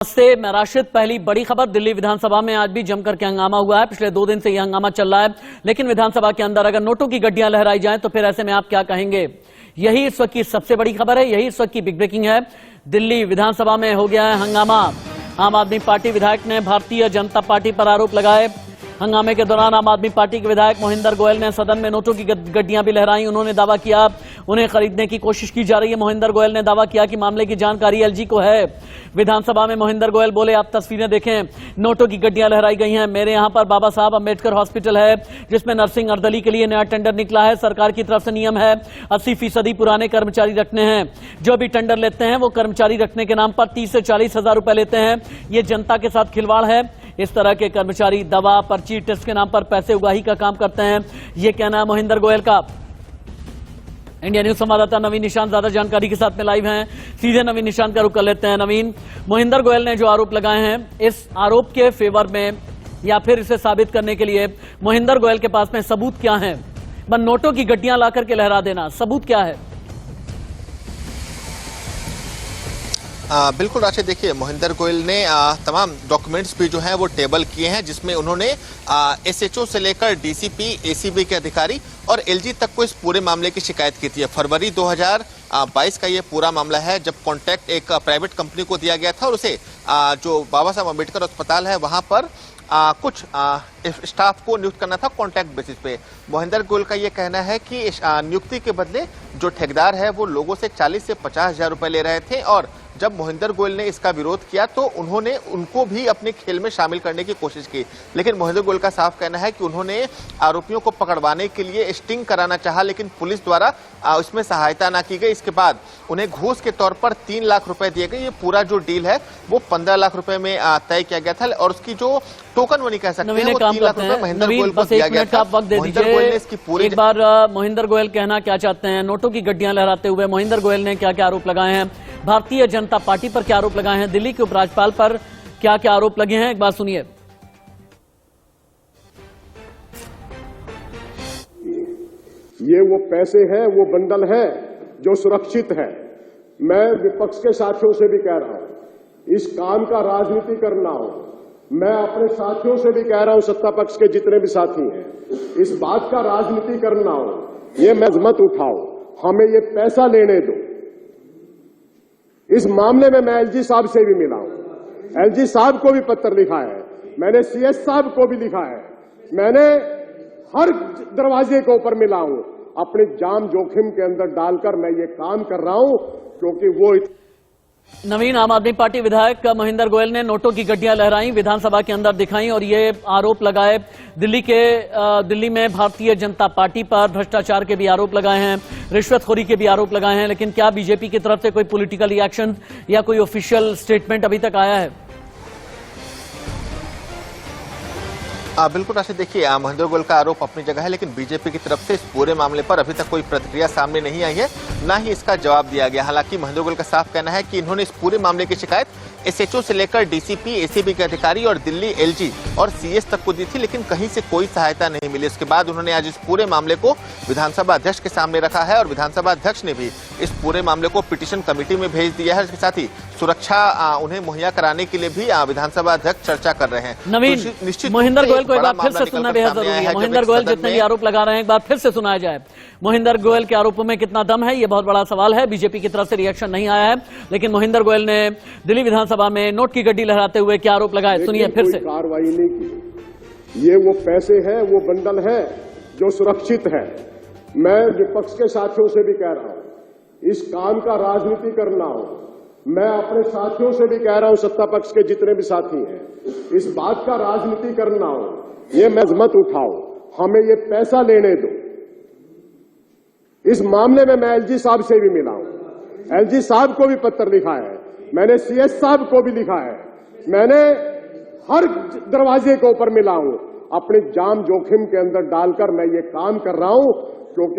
से मैं राशिद। पहली बड़ी खबर, दिल्ली विधानसभा में आज भी जमकर के हंगामा हुआ है। पिछले 2 दिन से यह हंगामा चल रहा है, लेकिन विधानसभा के अंदर अगर नोटों की गड्डियां लहराई जाएं तो फिर ऐसे में आप क्या कहेंगे? यही इस वक्त की सबसे बड़ी खबर है, यही इस वक्त की बिग ब्रेकिंग है। दिल्ली विधानसभा में हो गया है हंगामा। आम आदमी पार्टी विधायक ने भारतीय जनता पार्टी पर आरोप लगाए। हंगामे के दौरान आम आदमी पार्टी के विधायक मोहिंदर गोयल ने सदन में नोटों की गड्डियां भी लहराई। उन्होंने दावा किया उन्हें खरीदने की कोशिश की जा रही है। मोहिंदर गोयल ने दावा किया कि मामले की जानकारी एलजी को है। विधानसभा में मोहिंदर गोयल बोले, आप तस्वीरें देखें, नोटों की गड्डियां लहराई गई हैं। मेरे यहां पर बाबा साहब अंबेडकर हॉस्पिटल है, जिसमें नर्सिंग अर्दली के लिए नया टेंडर निकला है। सरकार की तरफ से नियम है 80% पुराने कर्मचारी रखने हैं। जो भी टेंडर लेते हैं वो कर्मचारी रखने के नाम पर 30 से 40 हजार रुपए लेते हैं। ये जनता के साथ खिलवाड़ है। इस तरह के कर्मचारी दवा, पर्ची, टेस्ट के नाम पर पैसे उगाही का काम करते हैं, ये कहना है मोहिंदर गोयल का। इंडिया न्यूज संवाददाता नवीन निशांत ज्यादा जानकारी के साथ में लाइव हैं। सीधे नवीन निशांत का रुख कर लेते हैं। नवीन, मोहिंदर गोयल ने जो आरोप लगाए हैं, इस आरोप के फेवर में या फिर इसे साबित करने के लिए मोहिंदर गोयल के पास में सबूत क्या है? नोटों की गड्डियां लाकर के लहरा देना, सबूत क्या है? बिल्कुल राशिद, देखिए मोहिंदर गोयल ने तमाम डॉक्यूमेंट्स भी जो हैं वो टेबल किए हैं, जिसमें उन्होंने एसएचओ से लेकर डीसीपी, एसीबी के अधिकारी और एलजी तक को इस पूरे मामले की शिकायत की थी। फरवरी 2022 का ये पूरा मामला है, जब कॉन्ट्रैक्ट एक प्राइवेट कंपनी को दिया गया था और उसे जो बाबा साहब अम्बेडकर अस्पताल है वहां पर कुछ स्टाफ को नियुक्त करना था कॉन्ट्रैक्ट बेसिस पे। मोहिंदर गोयल का ये कहना है कि इस नियुक्ति के बदले जो ठेकेदार है वो लोगों से 40 से 50 हजार रुपए ले रहे थे, और जब मोहिंदर गोयल ने इसका विरोध किया तो उन्होंने उनको भी अपने खेल में शामिल करने की कोशिश की। लेकिन मोहिंदर गोयल का साफ कहना है कि उन्होंने आरोपियों को पकड़वाने के लिए स्टिंग कराना चाहा, लेकिन पुलिस द्वारा उसमें सहायता ना की गई। इसके बाद उन्हें घूस के तौर पर 3 लाख रुपए दिए गए। ये पूरा जो डील है वो 15 लाख रुपए में तय किया गया था, और उसकी जो टोकन मनी कह सकते हैं वो 3 लाख रुपए मोहिंदर गोयल को दिया गया था। मोहिंदर गोयल ने इसकी पूरी एक बार मोहिंदर गोयल कहना क्या चाहते हैं? नोटों की गड्डियां लहराते हुए मोहिंदर गोयल ने क्या क्या आरोप लगाए हैं? भारतीय जनता पार्टी पर क्या आरोप लगाए हैं? दिल्ली के उपराज्यपाल पर क्या क्या आरोप लगे हैं? एक बार सुनिए। ये वो पैसे हैं, वो बंडल है जो सुरक्षित है। मैं विपक्ष के साथियों से भी कह रहा हूं, इस काम का राजनीति करना हो। मैं अपने साथियों से भी कह रहा हूं, सत्ता पक्ष के जितने भी साथी हैं, इस बात का राजनीति करना हो, ये मत उठाओ, हमें ये पैसा लेने दो। इस मामले में मैं एलजी साहब से भी मिला हूं, एलजी साहब को भी पत्र लिखा है, मैंने सीएस साहब को भी लिखा है, मैंने हर दरवाजे के ऊपर मिला हूं। अपनी जान जोखिम के अंदर डालकर मैं ये काम कर रहा हूं, क्योंकि वो नवीन, आम आदमी पार्टी विधायक मोहिंदर गोयल ने नोटों की गड्डियां लहराई, विधानसभा के अंदर दिखाई और ये आरोप लगाए। दिल्ली में भारतीय जनता पार्टी पर भ्रष्टाचार के भी आरोप लगाए हैं, रिश्वतखोरी के भी आरोप लगाए हैं। लेकिन क्या बीजेपी की तरफ से कोई पॉलिटिकल रिएक्शन या कोई ऑफिशियल स्टेटमेंट अभी तक आया है? बिल्कुल राशिद, देखिए मोहिंदर गोयल का आरोप अपनी जगह है, लेकिन बीजेपी की तरफ से इस पूरे मामले पर अभी तक कोई प्रतिक्रिया सामने नहीं आई है, ना ही इसका जवाब दिया गया। हालांकि मोहिंदर गोयल का साफ कहना है कि इन्होंने इस पूरे मामले की शिकायत एसएचओ से लेकर डीसीपी, एसीबी के अधिकारी और दिल्ली एलजी और सीएस तक को दी थी, लेकिन कहीं से कोई सहायता नहीं मिली। उसके बाद उन्होंने आज इस पूरे मामले को विधानसभा अध्यक्ष के सामने रखा है, और विधानसभा अध्यक्ष ने भी इस पूरे मामले को पिटीशन कमेटी में भेज दिया है। इसके साथ ही सुरक्षा उन्हें मुहैया कराने के लिए भी विधानसभा अध्यक्ष चर्चा कर रहे हैं। नवीन, निश्चित मोहिंदर गोयल को एक बार फिर से सुनना बेहद जरूरी है। मोहिंदर गोयल जितने भी आरोप लगा रहे हैं, एक बार फिर से सुनाया जाए। मोहिंदर गोयल के आरोपों में कितना दम है, ये बहुत बड़ा सवाल है। बीजेपी की तरफ से रिएक्शन नहीं आया है, लेकिन मोहिंदर गोयल ने दिल्ली विधानसभा में नोट की गड्डी लहराते हुए क्या आरोप लगाए, सुनिए फिर से। कार्रवाई नहीं की। ये वो पैसे हैं, वो बंडल है जो सुरक्षित है। मैं विपक्ष के साथियों से भी कह रहा हूं, इस काम का राजनीति करना हो। मैं अपने साथियों से भी कह रहा हूं, सत्ता पक्ष के जितने भी साथी हैं, इस बात का राजनीति करना हो, ये मत उठाओ, हमें ये पैसा लेने दो। इस मामले में मैं एलजी साहब से भी मिला हूं, एलजी साहब को भी पत्र लिखा है, मैंने सीएस साहब को भी लिखा है, मैंने हर दरवाजे के ऊपर मिला हूं। अपनी जान जोखिम के अंदर डालकर मैं ये काम कर रहा हूं, क्योंकि